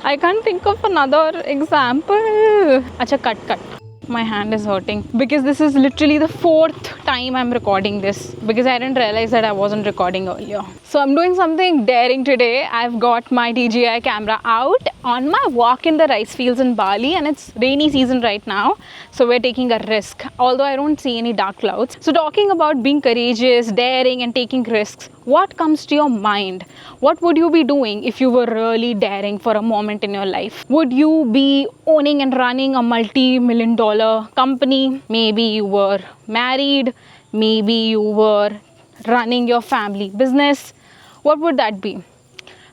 I can't think of another example. Acha, cut. My hand is hurting because this is literally the 4th time I'm recording this because I didn't realize that I wasn't recording earlier. So I'm doing something daring today. I've got my DJI camera out on my walk in the rice fields in Bali, and it's rainy season right now. So we're taking a risk, although I don't see any dark clouds. So talking about being courageous, daring and taking risks, what comes to your mind? What would you be doing if you were really daring for a moment in your life? Would you be owning and running a multi-million-dollar company? Maybe you were married. Maybe you were running your family business. What would that be?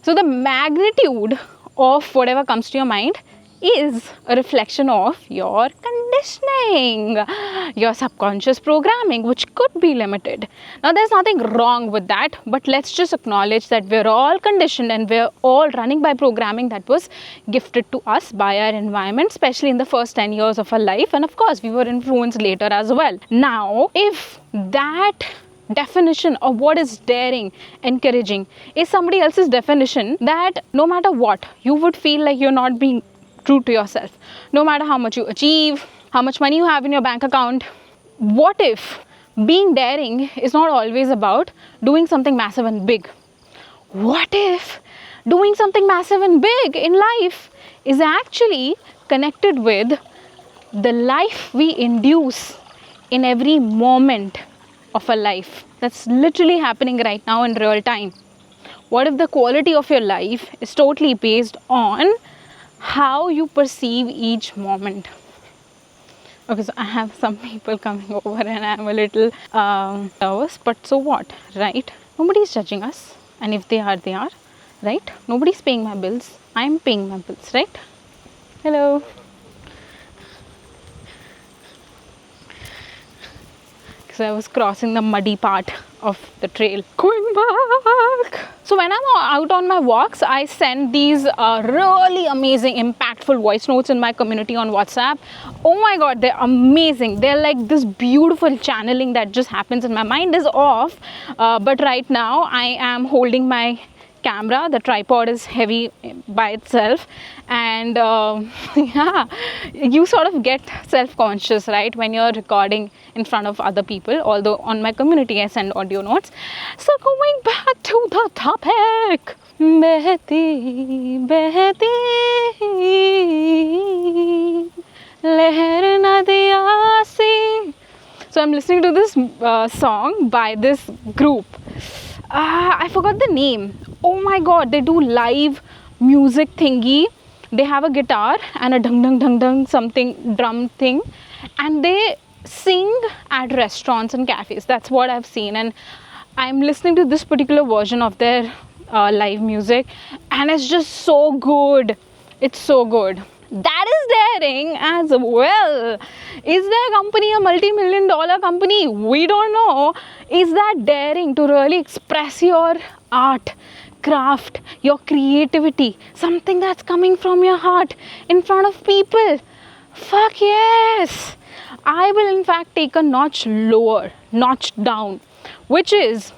So the magnitude of whatever comes to your mind is a reflection of your conditioning, your subconscious programming, which could be limited. Now, there's nothing wrong with that, but let's just acknowledge that we're all conditioned and we're all running by programming that was gifted to us by our environment, especially in the first 10 years of our life. And of course, we were influenced later as well. Now, if that definition of what is daring, encouraging, is somebody else's definition, that no matter what, you would feel like you're not being true to yourself, no matter how much you achieve, how much money you have in your bank account. What if being daring is not always about doing something massive and big? What if doing something massive and big in life is actually connected with the life we induce in every moment of a life that's literally happening right now in real time? What if the quality of your life is totally based on how you perceive each moment? Okay, so I have some people coming over and I'm a little nervous, but so what, right? Nobody's judging us, and if they are, they are, right? Nobody's paying my bills. I'm paying my bills, right? Hello. So I was crossing the muddy part of the trail. Going back. So when I'm out on my walks, I send these really amazing, impactful voice notes in my community on WhatsApp. Oh my God, they're amazing. They're like this beautiful channeling that just happens, and my mind is off. But right now I am holding my camera. The tripod is heavy by itself, and yeah, you sort of get self-conscious, right, when you're recording in front of other people. Although on my community I send audio notes. So going back to the topic, behti behti leher nadiya si. So I'm listening to this song by this group. I forgot the name. Oh my God, they do live music thingy. They have a guitar and a dung something drum thing, and they sing at restaurants and cafes. That's what I've seen, and I'm listening to this particular version of their live music, and it's just so good. It's so good. That is daring as well. Is their company a multi-million-dollar company? We don't know. Is that daring to really express your art, craft, your creativity, something that's coming from your heart in front of people? Fuck yes. I will in fact take a notch lower, notch down, which is,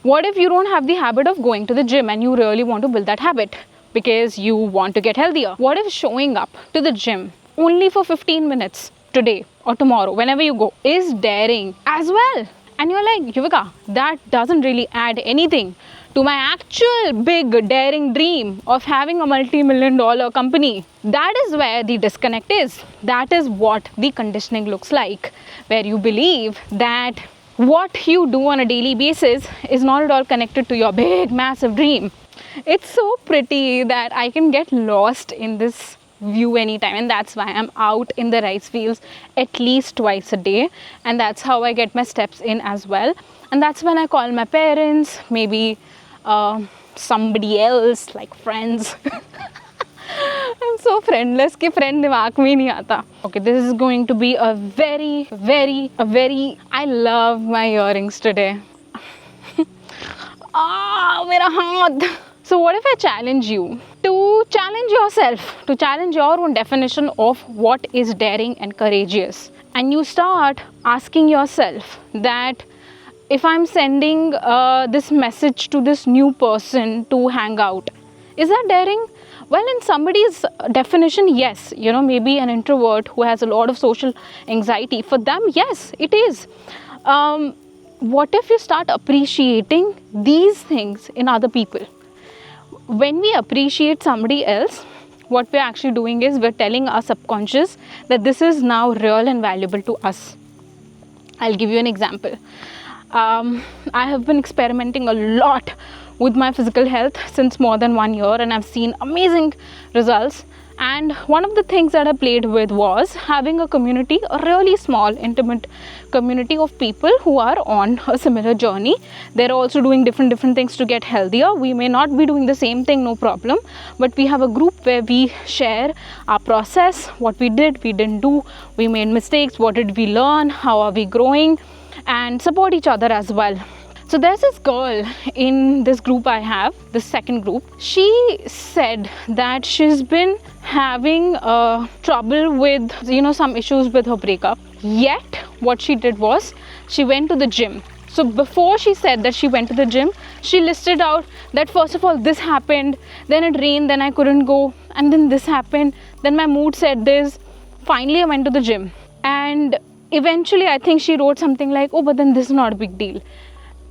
what if you don't have the habit of going to the gym and you really want to build that habit because you want to get healthier? What if showing up to the gym only for 15 minutes today or tomorrow, whenever you go, is daring as well? And you're like, Yuvika, that doesn't really add anything to my actual big daring dream of having a multi-million-dollar company. That is where the disconnect is. That is what the conditioning looks like, where you believe that what you do on a daily basis is not at all connected to your big, massive dream. It's so pretty that I can get lost in this view anytime, and that's why I'm out in the rice fields at least twice a day, and that's how I get my steps in as well. And that's when I call my parents, maybe somebody else, like friends. I'm so friendless कि friend दिमाग में नहीं आता. Okay, this is going to be a very I love my earrings today. मेरा हाथ. So what if I challenge you to challenge yourself, to challenge your own definition of what is daring and courageous, and you start asking yourself that if I'm sending this message to this new person to hang out, is that daring? Well, in somebody's definition, yes, maybe an introvert who has a lot of social anxiety, for them, yes, it is. What if you start appreciating these things in other people? When we appreciate somebody else, what we're actually doing is we're telling our subconscious that this is now real and valuable to us. I'll give you an example. I have been experimenting a lot with my physical health since more than 1 year, and I've seen amazing results. And one of the things that I played with was having a community, a really small, intimate community of people who are on a similar journey. They're also doing different things to get healthier. We may not be doing the same thing, no problem, but we have a group where we share our process, what we did, we didn't do, we made mistakes, what did we learn, how are we growing, and support each other as well. So there's this girl in this group I have, this second group. She said that she's been having trouble with, some issues with her breakup. Yet, what she did was, she went to the gym. So before she said that she went to the gym, she listed out that first of all, this happened, then it rained, then I couldn't go, and then this happened, then my mood said this, finally I went to the gym. And eventually, I think she wrote something like, oh, but then this is not a big deal.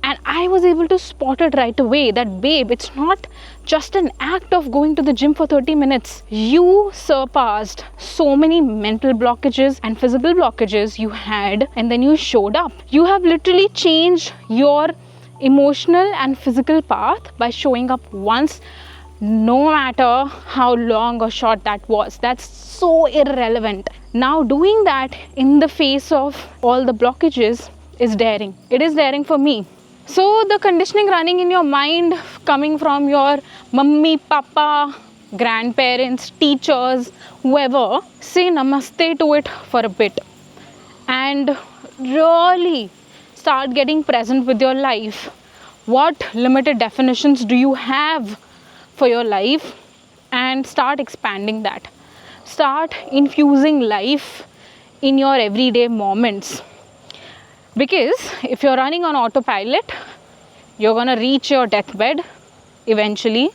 And I was able to spot it right away that, babe, it's not just an act of going to the gym for 30 minutes. You surpassed so many mental blockages and physical blockages you had, and then you showed up. You have literally changed your emotional and physical path by showing up once, no matter how long or short that was. That's so irrelevant. Now, doing that in the face of all the blockages is daring. It is daring for me. So the conditioning running in your mind, coming from your mummy, papa, grandparents, teachers, whoever, say namaste to it for a bit and really start getting present with your life. What limited definitions do you have for your life? And start expanding that. Start infusing life in your everyday moments. Because if you're running on autopilot, you're going to reach your deathbed eventually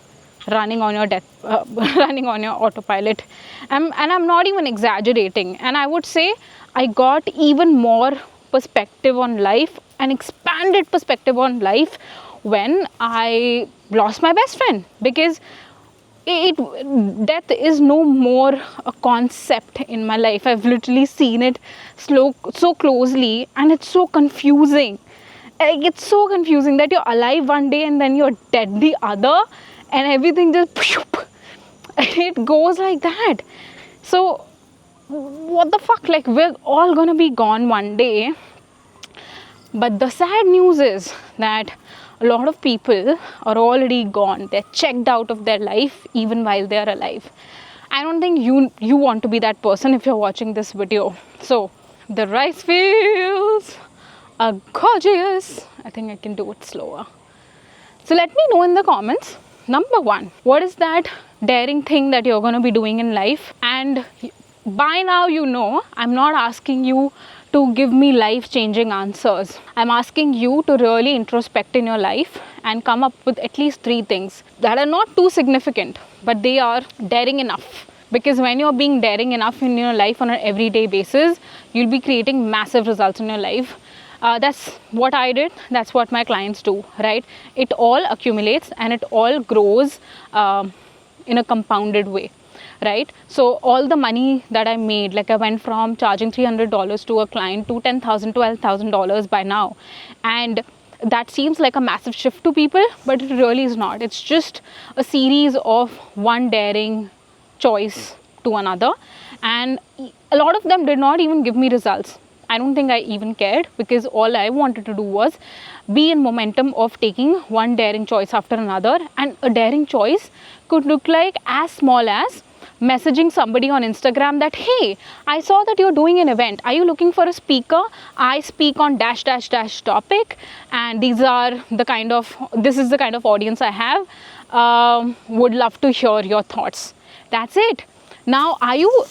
running on your autopilot. And I'm not even exaggerating. And I would say I got even more perspective on life, an expanded perspective on life when I lost my best friend. Because death is no more a concept in my life. I've literally seen it so closely, and it's so confusing. It's so confusing that you're alive one day and then you're dead the other, and everything just it goes like that. So what the fuck, like, we're all gonna be gone one day. But the sad news is that a lot of people are already gone. They're checked out of their life even while they are alive. I don't think you want to be that person if you're watching this video. So the rice fields are gorgeous. I think I can do it slower. So let me know in the comments, number 1, what is that daring thing that you're going to be doing in life? And by now, I'm not asking you to give me life-changing answers. I'm asking you to really introspect in your life and come up with at least 3 things that are not too significant, but they are daring enough. Because when you're being daring enough in your life on an everyday basis, you'll be creating massive results in your life. That's what I did. That's what my clients do, right? It all accumulates and it all grows in a compounded way. Right? So all the money that I made, like I went from charging $300 to a client to $10,000, $12,000 by now. And that seems like a massive shift to people, but it really is not. It's just a series of one daring choice to another. And a lot of them did not even give me results. I don't think I even cared, because all I wanted to do was be in momentum of taking one daring choice after another. And a daring choice could look like as small as messaging somebody on Instagram that, hey, I saw that you're doing an event. Are you looking for a speaker? I speak on dash topic, and this is the kind of audience I have. Would love to hear your thoughts. That's it. Now, are you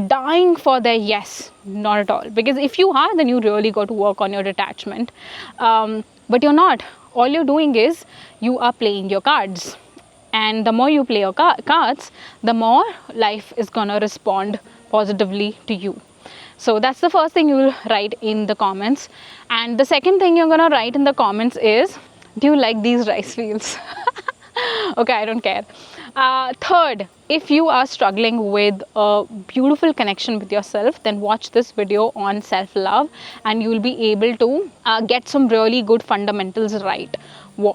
dying for their yes? Not at all. Because if you are, then you really got to work on your detachment. But you're not. All you're doing is you are playing your cards. And the more you play your cards, the more life is gonna respond positively to you. So that's the first thing you will write in the comments. And the second thing you're gonna write in the comments is, do you like these rice fields? Okay, I don't care. Third, if you are struggling with a beautiful connection with yourself, then watch this video on self-love and you will be able to get some really good fundamentals right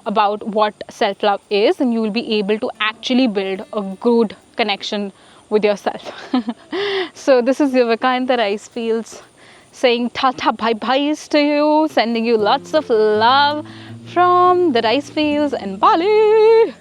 about what self-love is, and you will be able to actually build a good connection with yourself. So this is Yuvika in the rice fields saying tata bye byes to you, sending you lots of love from the rice fields in Bali.